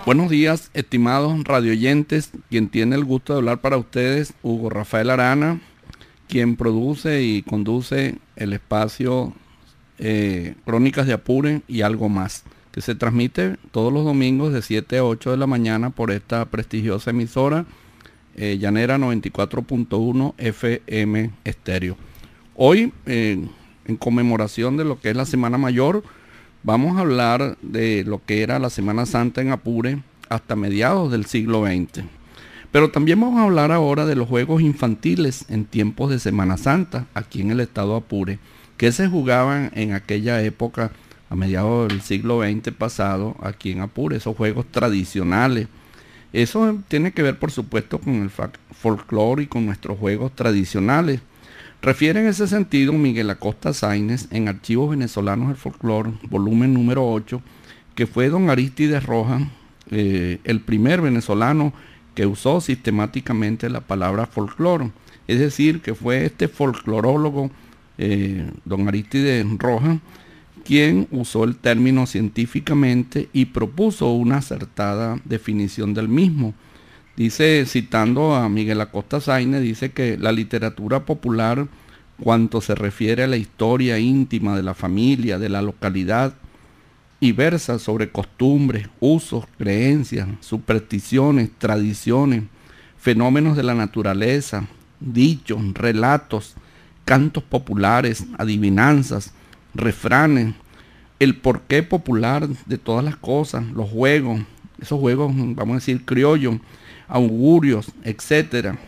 Buenos días, estimados radioyentes. Quien tiene el gusto de hablar para ustedes, Hugo Rafael Arana, quien produce y conduce el espacio Crónicas de Apure y algo más, que se transmite todos los domingos de 7 a 8 de la mañana por esta prestigiosa emisora Llanera 94.1 FM Estéreo. Hoy, en conmemoración de lo que es la Semana Mayor, vamos a hablar de lo que era la Semana Santa en Apure hasta mediados del siglo XX. Pero también vamos a hablar ahora de los juegos infantiles en tiempos de Semana Santa aquí en el estado de Apure, que se jugaban en aquella época a mediados del siglo XX pasado aquí en Apure, esos juegos tradicionales. Eso tiene que ver, por supuesto, con el folclore y con nuestros juegos tradicionales. Refiere en ese sentido Miguel Acosta Sáenz en Archivos Venezolanos del Folclore, volumen número 8, que fue don Arístides Rojas, el primer venezolano que usó sistemáticamente la palabra folclore. Es decir, que fue este folclorólogo, don Arístides Rojas, quien usó el término científicamente y propuso una acertada definición del mismo. Dice, citando a Miguel Acosta Sáenz, dice que la literatura popular, cuanto se refiere a la historia íntima de la familia, de la localidad, y versa sobre costumbres, usos, creencias, supersticiones, tradiciones, fenómenos de la naturaleza, dichos, relatos, cantos populares, adivinanzas, refranes, el porqué popular de todas las cosas, los juegos, esos juegos, vamos a decir, criollos, augurios, etcétera,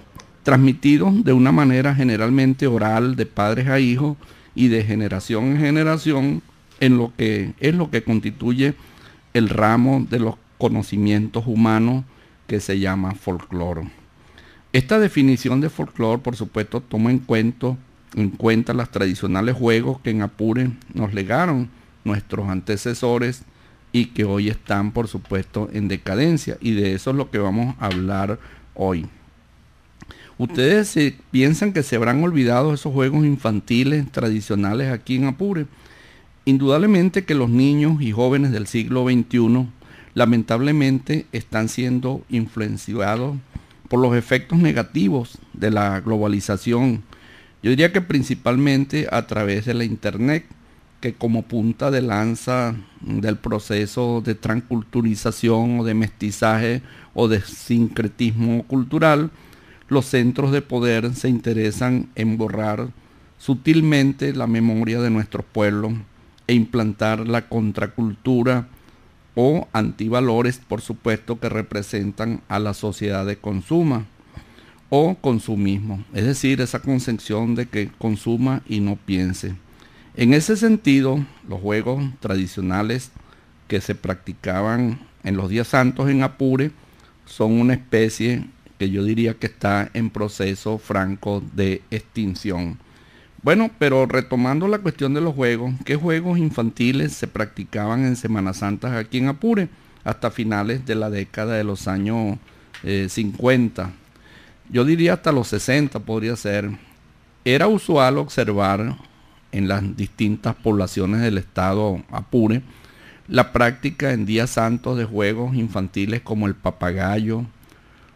transmitidos de una manera generalmente oral de padres a hijos y de generación en generación en lo que es lo que constituye el ramo de los conocimientos humanos que se llama folclore. Esta definición de folclore, por supuesto, toma en cuenta los tradicionales juegos que en Apure nos legaron nuestros antecesores y que hoy están, por supuesto, en decadencia, y de eso es lo que vamos a hablar hoy. ¿Ustedes piensan que se habrán olvidado esos juegos infantiles tradicionales aquí en Apure? Indudablemente que los niños y jóvenes del siglo XXI lamentablemente están siendo influenciados por los efectos negativos de la globalización. Yo diría que principalmente a través de la internet, que como punta de lanza del proceso de transculturización o de mestizaje o de sincretismo cultural, los centros de poder se interesan en borrar sutilmente la memoria de nuestros pueblos e implantar la contracultura o antivalores, por supuesto, que representan a la sociedad de consumo o consumismo, es decir, esa concepción de que consuma y no piense. En ese sentido, los juegos tradicionales que se practicaban en los días santos en Apure son una especie que yo diría que está en proceso franco de extinción. Bueno, pero retomando la cuestión de los juegos, ¿qué juegos infantiles se practicaban en Semana Santa aquí en Apure hasta finales de la década de los años 50? Yo diría hasta los 60 podría ser. Era usual observar en las distintas poblaciones del estado Apure la práctica en días santos de juegos infantiles como el papagayo,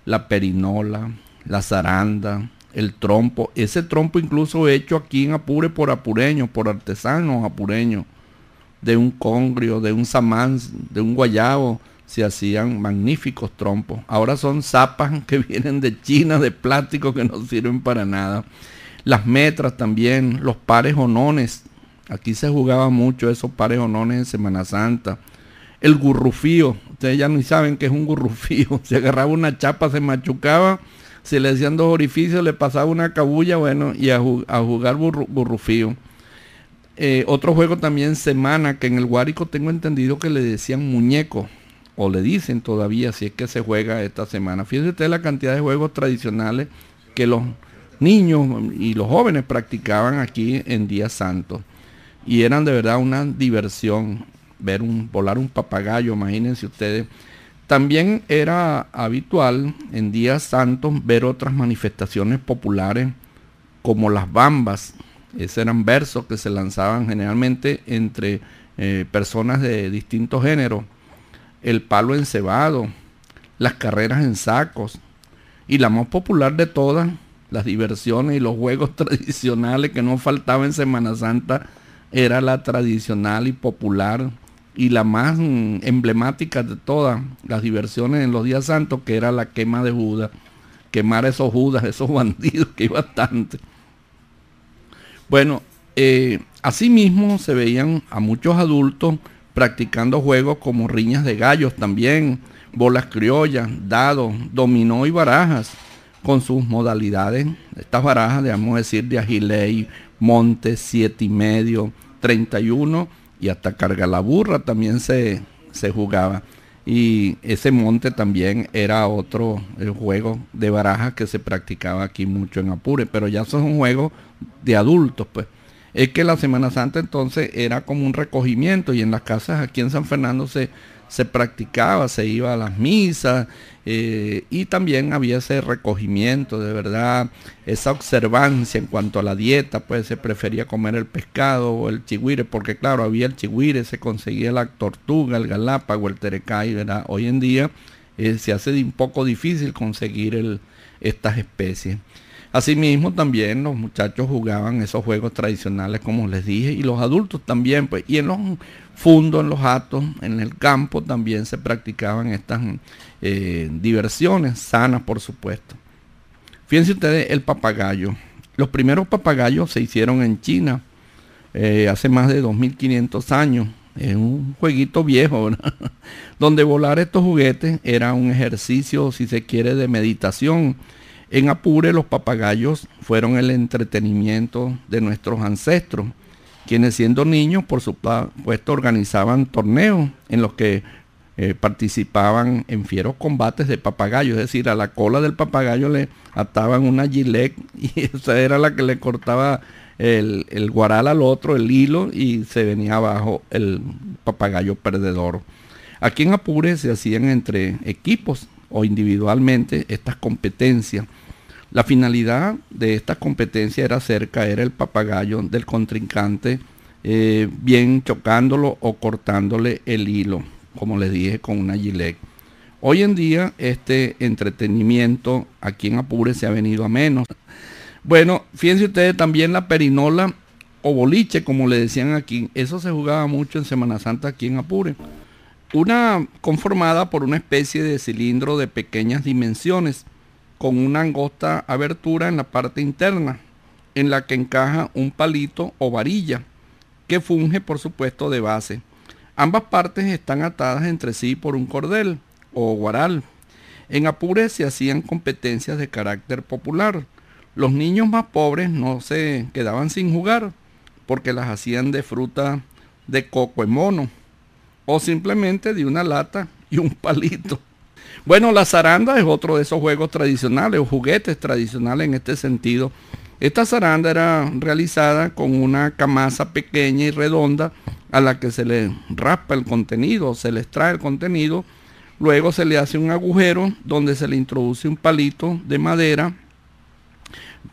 la perinola, la zaranda, el trompo, ese trompo incluso hecho aquí en Apure por apureños, por artesanos apureños, de un congrio, de un samán, de un guayabo, se hacían magníficos trompos. Ahora son zapas que vienen de China, de plástico, que no sirven para nada. Las metras también, los pares onones, aquí se jugaba mucho esos pares onones en Semana Santa. El gurrufío, ustedes ya ni saben qué es un gurrufío, se agarraba una chapa, se machucaba, se le hacían dos orificios, le pasaba una cabulla, bueno, y a jugar gurrufío. Otro juego también semana, que en el Guárico tengo entendido que le decían muñeco, o le dicen todavía, si es que se juega esta semana. Fíjense ustedes la cantidad de juegos tradicionales que los niños y los jóvenes practicaban aquí en días santos, y eran de verdad una diversión volar un papagayo, imagínense ustedes. También era habitual en días santos ver otras manifestaciones populares como las bambas. Esos eran versos que se lanzaban generalmente entre personas de distintos géneros. el palo encebado, las carreras en sacos y la más popular de todas, las diversiones y los juegos tradicionales que no faltaba en Semana Santa, era la tradicional y popular y la más emblemática de todas las diversiones en los días santos, que era la quema de Judas, quemar a esos Judas, esos bandidos, que hay bastante. Bueno, asimismo se veían a muchos adultos practicando juegos como riñas de gallos también, bolas criollas, dados, dominó y barajas, con sus modalidades. Estas barajas, debemos decir, de agiley, monte, 7 y medio, 31 y hasta carga la burra también se jugaba. Y ese monte también era otro juego de barajas que se practicaba aquí mucho en Apure, pero ya son juegos de adultos, pues. Es que la Semana Santa entonces era como un recogimiento y en las casas aquí en San Fernando se practicaba, se iba a las misas y también había ese recogimiento, de verdad, esa observancia en cuanto a la dieta, pues se prefería comer el pescado o el chigüire, porque claro, había el chigüire, se conseguía la tortuga, el galápago, el terecay, ¿verdad? Hoy en día se hace un poco difícil conseguir estas especies. Asimismo también los muchachos jugaban esos juegos tradicionales, como les dije, y los adultos también, pues, y en los fundos, en los hatos, en el campo también se practicaban estas diversiones sanas, por supuesto. Fíjense ustedes el papagayo. Los primeros papagayos se hicieron en China hace más de 2500 años. Es un jueguito viejo, ¿verdad? Donde volar estos juguetes era un ejercicio, si se quiere, de meditación. En Apure los papagayos fueron el entretenimiento de nuestros ancestros, quienes siendo niños, por supuesto, organizaban torneos en los que participaban en fieros combates de papagayos, es decir, a la cola del papagayo le ataban una gilet y esa era la que le cortaba el guaral al otro, el hilo, y se venía abajo el papagayo perdedor. Aquí en Apure se hacían entre equipos o individualmente estas competencias. La finalidad de esta competencia era hacer caer el papagayo del contrincante, bien chocándolo o cortándole el hilo, como les dije, con una gilet. Hoy en día este entretenimiento aquí en Apure se ha venido a menos. Bueno, fíjense ustedes también la perinola o boliche, como le decían aquí, eso se jugaba mucho en Semana Santa aquí en Apure. Una conformada por una especie de cilindro de pequeñas dimensiones, con una angosta abertura en la parte interna, en la que encaja un palito o varilla, que funge por supuesto de base. Ambas partes están atadas entre sí por un cordel o guaral. En Apure se hacían competencias de carácter popular. Los niños más pobres no se quedaban sin jugar, porque las hacían de fruta de coco en mono, o simplemente de una lata y un palito. Bueno, la zaranda es otro de esos juegos tradicionales o juguetes tradicionales en este sentido. Esta zaranda era realizada con una camaza pequeña y redonda a la que se le raspa el contenido, se le extrae el contenido, luego se le hace un agujero donde se le introduce un palito de madera,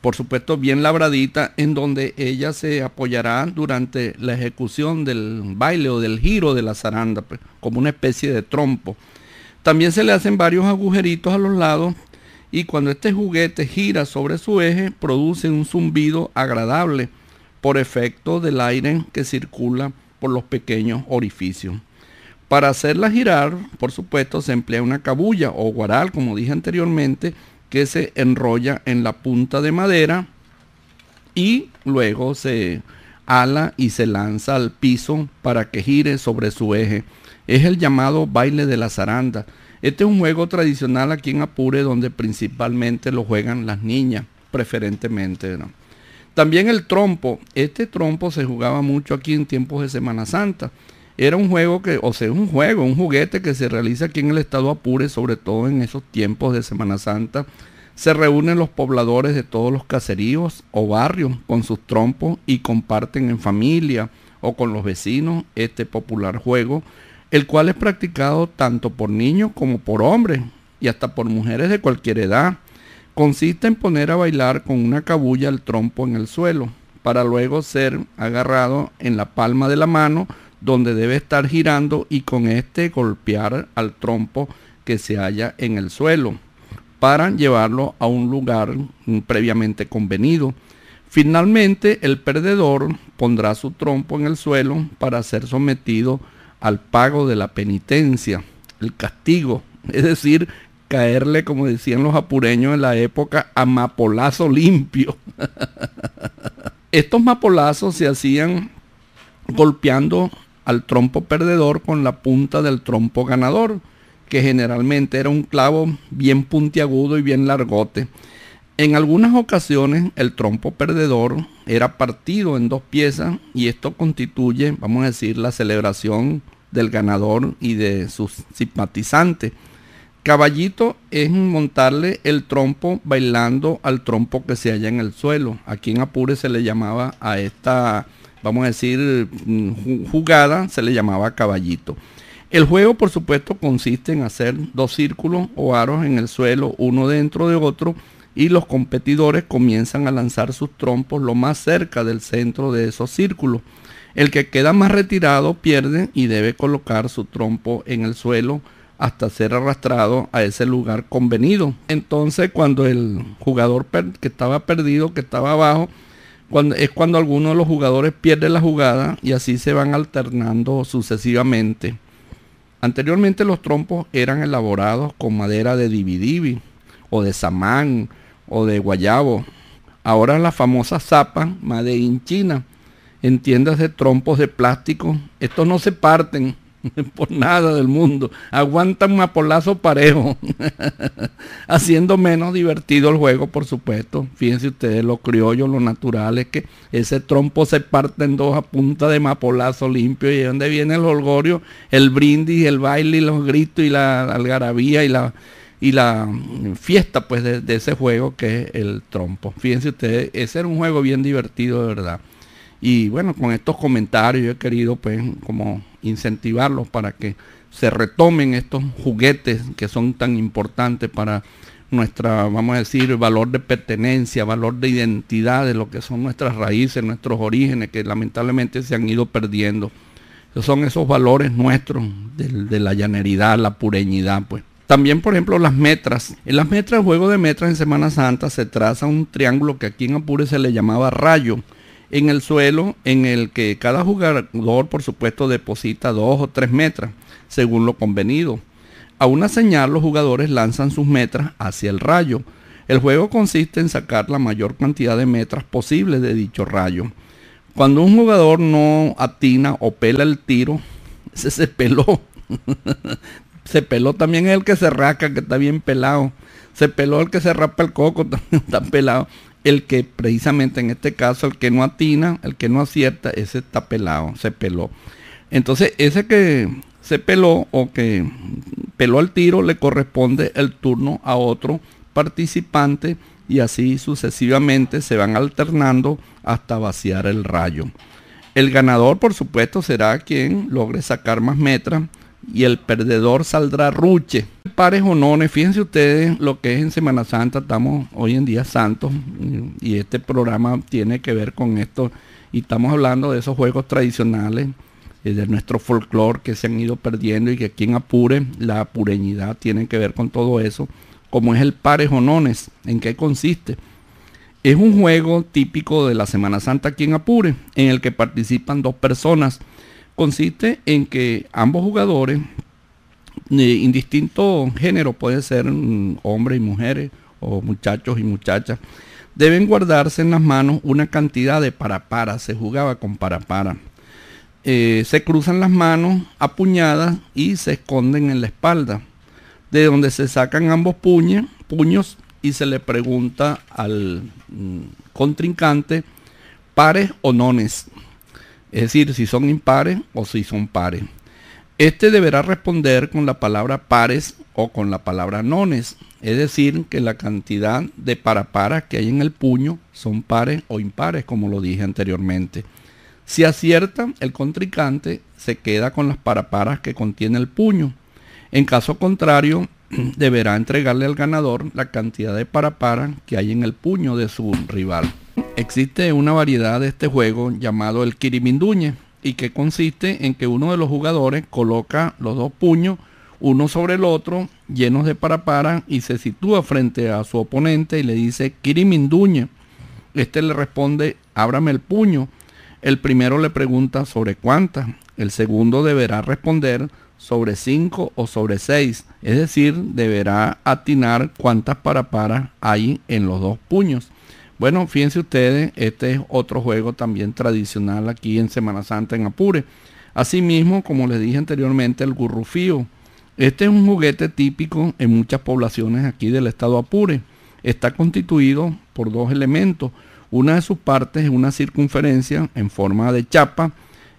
por supuesto bien labradita, en donde ella se apoyará durante la ejecución del baile o del giro de la zaranda, pues, como una especie de trompo. También se le hacen varios agujeritos a los lados y cuando este juguete gira sobre su eje produce un zumbido agradable por efecto del aire que circula por los pequeños orificios. Para hacerla girar, por supuesto, se emplea una cabulla o guaral, como dije anteriormente, que se enrolla en la punta de madera y luego se ala y se lanza al piso para que gire sobre su eje. Es el llamado baile de la zaranda. Este es un juego tradicional aquí en Apure donde principalmente lo juegan las niñas, preferentemente, ¿no? También el trompo. Este trompo se jugaba mucho aquí en tiempos de Semana Santa. Era un juego un juguete que se realiza aquí en el estado Apure, sobre todo en esos tiempos de Semana Santa. Se reúnen los pobladores de todos los caseríos o barrios con sus trompos y comparten en familia o con los vecinos este popular juego, el cual es practicado tanto por niños como por hombres y hasta por mujeres de cualquier edad. Consiste en poner a bailar con una cabulla el trompo en el suelo, para luego ser agarrado en la palma de la mano donde debe estar girando y con este golpear al trompo que se halla en el suelo para llevarlo a un lugar previamente convenido. Finalmente, el perdedor pondrá su trompo en el suelo para ser sometido al pago de la penitencia, el castigo, es decir, caerle, como decían los apureños en la época, a mapolazo limpio. Estos mapolazos se hacían golpeando al trompo perdedor con la punta del trompo ganador, que generalmente era un clavo bien puntiagudo y bien largote. En algunas ocasiones el trompo perdedor era partido en dos piezas y esto constituye, vamos a decir, la celebración del ganador y de sus simpatizantes. Caballito es montarle el trompo bailando al trompo que se halla en el suelo. Aquí en Apure se le llamaba a esta, vamos a decir, jugada, se le llamaba caballito. El juego, por supuesto, consiste en hacer dos círculos o aros en el suelo, uno dentro de otro, y los competidores comienzan a lanzar sus trompos lo más cerca del centro de esos círculos. El que queda más retirado pierde y debe colocar su trompo en el suelo hasta ser arrastrado a ese lugar convenido. Entonces, cuando el jugador que estaba perdido, que estaba abajo, cuando alguno de los jugadores pierde la jugada y así se van alternando sucesivamente. Anteriormente los trompos eran elaborados con madera de dividivi o de samán o de guayabo. Ahora la famosa zapa made in China, en tiendas de trompos de plástico. Estos no se parten por nada del mundo, aguantan mapolazo parejo, haciendo menos divertido el juego, por supuesto. Fíjense ustedes, lo criollo, lo natural es que ese trompo se parte en dos a punta de mapolazo limpio, y de donde viene el jolgorio, el brindis, el baile y los gritos y la algarabía y la fiesta pues de ese juego que es el trompo. Fíjense ustedes, ese era un juego bien divertido de verdad. Y bueno, con estos comentarios yo he querido pues como incentivarlos para que se retomen estos juguetes que son tan importantes para nuestra, vamos a decir, valor de pertenencia, valor de identidad, de lo que son nuestras raíces, nuestros orígenes, que lamentablemente se han ido perdiendo. Son esos valores nuestros de la llaneridad, la pureñidad pues. También, por ejemplo, las metras. En las metras, el juego de metras en Semana Santa se traza un triángulo que aquí en Apure se le llamaba rayo en el suelo, en el que cada jugador, por supuesto, deposita 2 o 3 metras, según lo convenido. A una señal, los jugadores lanzan sus metras hacia el rayo. El juego consiste en sacar la mayor cantidad de metras posible de dicho rayo. Cuando un jugador no atina o pela el tiro, ese se peló. Se peló también el que se rasca, que está bien pelado. Se peló el que se rapa el coco, también está pelado. El que precisamente en este caso, el que no atina, el que no acierta, ese está pelado, se peló. Entonces ese que se peló o que peló el tiro, le corresponde el turno a otro participante y así sucesivamente se van alternando hasta vaciar el rayo. El ganador, por supuesto, será quien logre sacar más metras y el perdedor saldrá ruche. Pares o nones, fíjense ustedes lo que es en Semana Santa, estamos hoy en día santos y este programa tiene que ver con esto y estamos hablando de esos juegos tradicionales de nuestro folclore que se han ido perdiendo y que aquí en Apure la apureñidad tiene que ver con todo eso, como es el pares o nones. ¿En qué consiste? Es un juego típico de la Semana Santa aquí en Apure, en el que participan 2 personas. Consiste en que ambos jugadores, indistinto género, puede ser hombres y mujeres o muchachos y muchachas, deben guardarse en las manos una cantidad de para. Se jugaba con para. Se cruzan las manos apuñadas y se esconden en la espalda, de donde se sacan ambos puños y se le pregunta al contrincante pares o nones. Es decir, si son impares o si son pares. Este deberá responder con la palabra pares o con la palabra nones. Es decir, que la cantidad de para que hay en el puño son pares o impares, como lo dije anteriormente. Si acierta, el contrincante se queda con las para que contiene el puño. En caso contrario, deberá entregarle al ganador la cantidad de para que hay en el puño de su rival. Existe una variedad de este juego llamado el quiriminduñe. y que consiste en que uno de los jugadores coloca los dos puños uno sobre el otro, llenos de parapara, y se sitúa frente a su oponente y le dice Kiriminduñe. Este le responde, ábrame el puño. El primero le pregunta sobre cuántas. El segundo deberá responder sobre 5 o sobre 6. Es decir, deberá atinar cuántas paraparas hay en los dos puños. Bueno, fíjense ustedes, este es otro juego también tradicional aquí en Semana Santa en Apure. Asimismo, como les dije anteriormente, el gurrufío. Este es un juguete típico en muchas poblaciones aquí del estado Apure. Está constituido por dos elementos. Una de sus partes es una circunferencia en forma de chapa.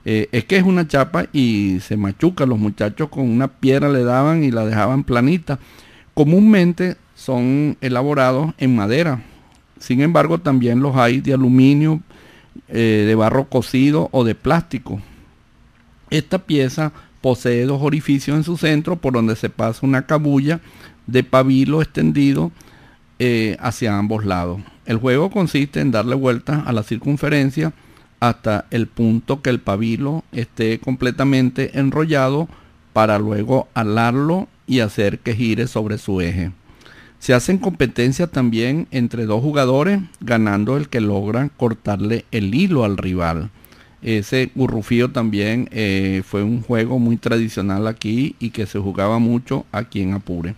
Es que es una chapa y se machuca. Los muchachos con una piedra le daban y la dejaban planita. Comúnmente son elaborados en madera. Sin embargo, también los hay de aluminio, de barro cocido o de plástico. Esta pieza posee dos orificios en su centro por donde se pasa una cabulla de pabilo extendido hacia ambos lados. El juego consiste en darle vueltas a la circunferencia hasta el punto que el pabilo esté completamente enrollado para luego alarlo y hacer que gire sobre su eje. Se hacen competencias también entre dos jugadores, ganando el que logra cortarle el hilo al rival. Ese gurrufío también fue un juego muy tradicional aquí y que se jugaba mucho aquí en Apure.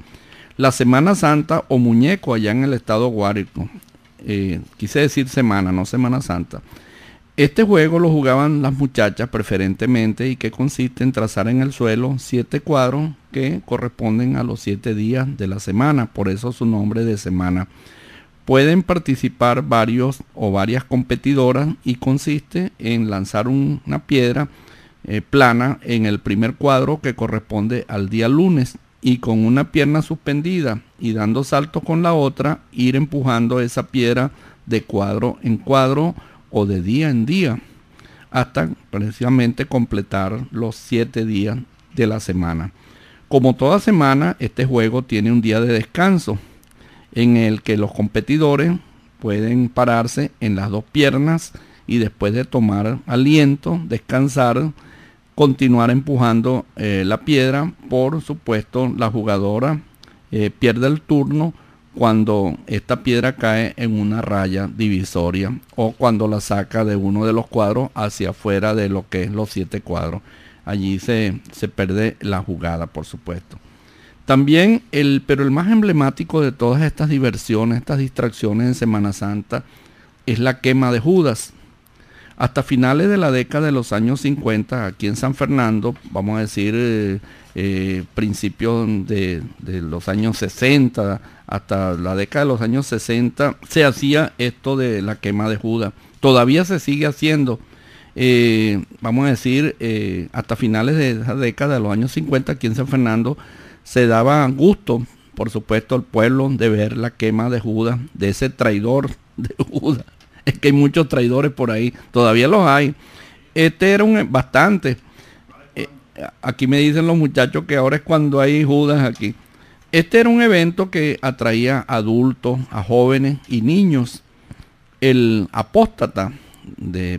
La Semana Santa o muñeco allá en el estado Guárico. Quise decir semana, no Semana Santa. Este juego lo jugaban las muchachas preferentemente y que consiste en trazar en el suelo 7 cuadros que corresponden a los 7 días de la semana, por eso su nombre de semana. Pueden participar varios o varias competidoras y consiste en lanzar una piedra plana en el primer cuadro que corresponde al día lunes y con una pierna suspendida y dando saltos con la otra ir empujando esa piedra de cuadro en cuadro o de día en día hasta precisamente completar los 7 días de la semana. Como toda semana, este juego tiene un día de descanso en el que los competidores pueden pararse en las dos piernas y después de tomar aliento, descansar, continuar empujando la piedra. Por supuesto, la jugadora pierde el turno cuando esta piedra cae en una raya divisoria o cuando la saca de uno de los cuadros hacia afuera de lo que es los 7 cuadros. Allí se pierde la jugada, por supuesto. También, pero el más emblemático de todas estas diversiones, estas distracciones en Semana Santa, es la quema de Judas. Hasta finales de la década de los años 50, aquí en San Fernando, vamos a decir principios de los años 60, hasta la década de los años 60, se hacía esto de la quema de Judas. Todavía se sigue haciendo. Vamos a decir, hasta finales de esa década de los años 50, aquí en San Fernando, se daba gusto, por supuesto, al pueblo de ver la quema de Judas, de ese traidor de Judas. Es que hay muchos traidores por ahí, todavía los hay. Este era bastante. Aquí me dicen los muchachos que ahora es cuando hay Judas aquí. Este era un evento que atraía a adultos, a jóvenes y niños. El apóstata,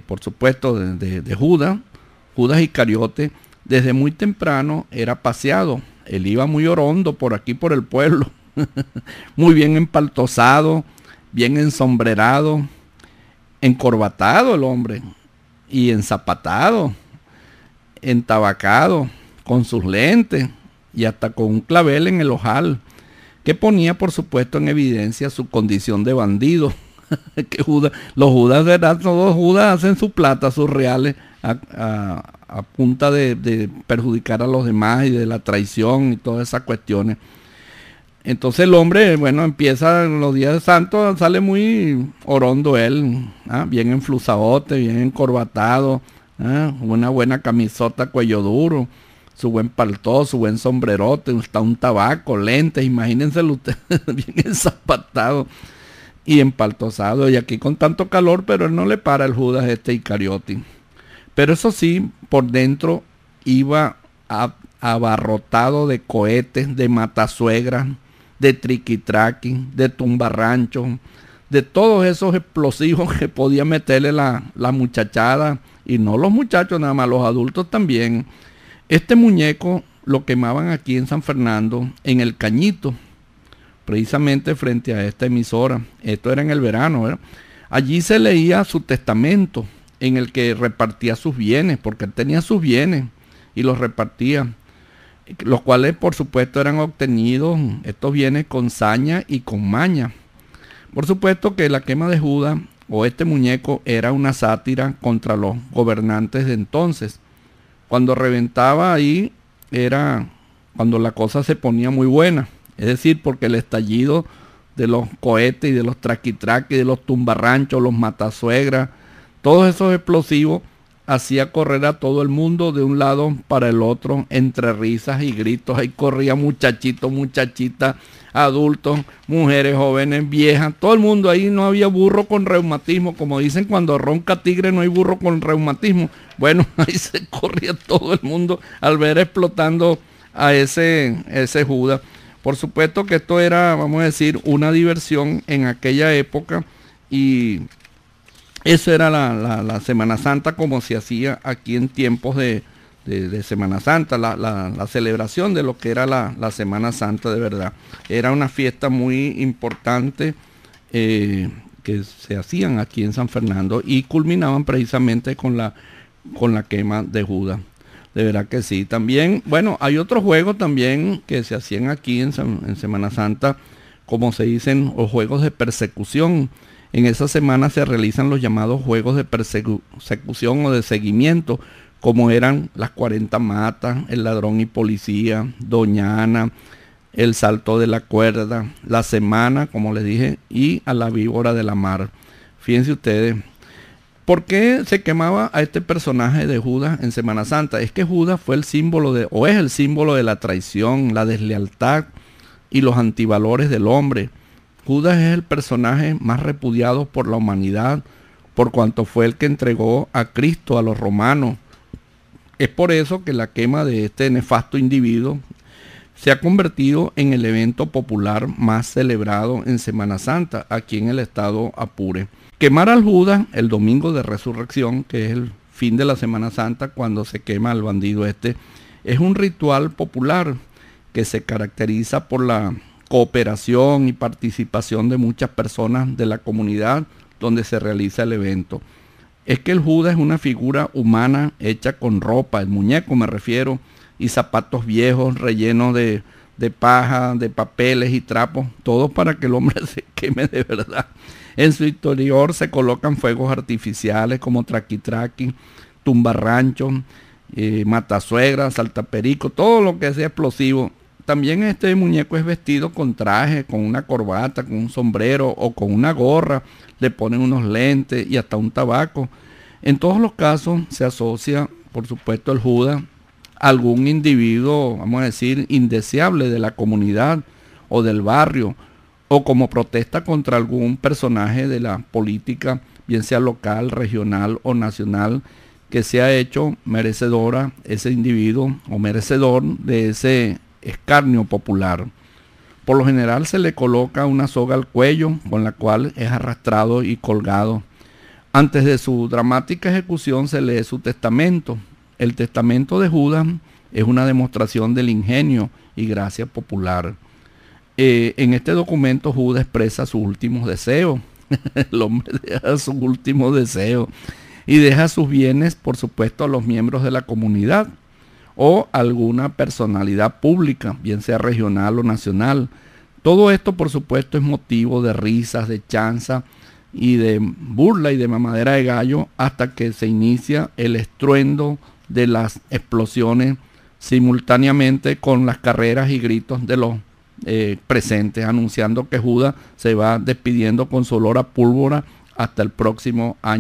por supuesto, de Judas Iscariote, desde muy temprano era paseado. Él iba muy orondo por aquí, por el pueblo, muy bien empaltosado, bien ensombrerado, encorbatado el hombre, y enzapatado, entabacado, con sus lentes, y hasta con un clavel en el ojal, que ponía por supuesto en evidencia su condición de bandido. Que los Judas, ¿verdad? Todos Judas hacen su plata, sus reales, a punta de perjudicar a los demás y de la traición y todas esas cuestiones. Entonces el hombre, bueno, empieza los días de santo, sale muy orondo él, bien enflusadote, bien encorbatado, una buena camisota cuello duro, su buen paltó, su buen sombrerote, está un tabaco, lentes, imagínenselo ustedes, bien enzapatado y empaltosado, y aquí con tanto calor, pero él no le para el Judas Iscariote. Pero eso sí, por dentro iba abarrotado de cohetes, de matasuegras, de triquitraqui, de tumbarranchos, de todos esos explosivos que podía meterle la muchachada, y no los muchachos nada más, los adultos también. Este muñeco lo quemaban aquí en San Fernando, en El Cañito, precisamente frente a esta emisora. Esto era en el verano, ¿verdad? Allí se leía su testamento, en el que repartía sus bienes, porque él tenía sus bienes y los repartía, los cuales por supuesto eran obtenidos, estos bienes, con saña y con maña. Por supuesto que la quema de Judas, o este muñeco, era una sátira contra los gobernantes de entonces. Cuando reventaba ahí era cuando la cosa se ponía muy buena, es decir, porque el estallido de los cohetes y de los traquitraquis, de los tumbarranchos, los matasuegras, todos esos explosivos, hacía correr a todo el mundo de un lado para el otro, entre risas y gritos. Ahí corría muchachitos, muchachitas, adultos, mujeres, jóvenes, viejas, todo el mundo ahí. No había burro con reumatismo, como dicen, cuando ronca tigre no hay burro con reumatismo. Bueno, ahí se corría todo el mundo al ver explotando a ese Judas. Por supuesto que esto era, vamos a decir, una diversión en aquella época, y eso era la Semana Santa, como se hacía aquí en tiempos de Semana Santa, la celebración de lo que era la Semana Santa de verdad. Era una fiesta muy importante que se hacían aquí en San Fernando, y culminaban precisamente con la quema de Judas. De verdad que sí. También, bueno, hay otros juegos también que se hacían aquí en Semana Santa, como se dicen, los juegos de persecución. En esa semana se realizan los llamados juegos de persecución o de seguimiento, como eran las 40 matas, el ladrón y policía, Doña Ana, el salto de la cuerda, la semana, como les dije, y a la víbora de la mar. Fíjense ustedes, ¿por qué se quemaba a este personaje de Judas en Semana Santa? Es que Judas fue el símbolo o es el símbolo de la traición, la deslealtad y los antivalores del hombre. Judas es el personaje más repudiado por la humanidad, por cuanto fue el que entregó a Cristo a los romanos. Es por eso que la quema de este nefasto individuo se ha convertido en el evento popular más celebrado en Semana Santa, aquí en el estado Apure. Quemar al Judas el domingo de resurrección, que es el fin de la Semana Santa, cuando se quema al bandido este, es un ritual popular que se caracteriza por la cooperación y participación de muchas personas de la comunidad donde se realiza el evento. Es que el Judas es una figura humana hecha con ropa, el muñeco me refiero, y zapatos viejos rellenos de paja, de papeles y trapos, todo para que el hombre se queme de verdad. En su interior se colocan fuegos artificiales como traquitraqui, tumbarranchos, matasuegra, saltaperico, todo lo que sea explosivo. También este muñeco es vestido con traje, con una corbata, con un sombrero o con una gorra. Le ponen unos lentes y hasta un tabaco. En todos los casos se asocia, por supuesto, el Judas a algún individuo, vamos a decir, indeseable de la comunidad o del barrio, o como protesta contra algún personaje de la política, bien sea local, regional o nacional, que se ha hecho merecedora ese individuo o merecedor de ese escarnio popular. Por lo general se le coloca una soga al cuello con la cual es arrastrado y colgado. Antes de su dramática ejecución se lee su testamento. El testamento de Judas es una demostración del ingenio y gracia popular. En este documento Judas expresa sus últimos deseos. El hombre deja sus últimos deseos y deja sus bienes, por supuesto, a los miembros de la comunidad o alguna personalidad pública, bien sea regional o nacional. Todo esto, por supuesto, es motivo de risas, de chanza y de burla y de mamadera de gallo, hasta que se inicia el estruendo de las explosiones simultáneamente con las carreras y gritos de los presentes, anunciando que Judas se va despidiendo con su olor a pólvora hasta el próximo año.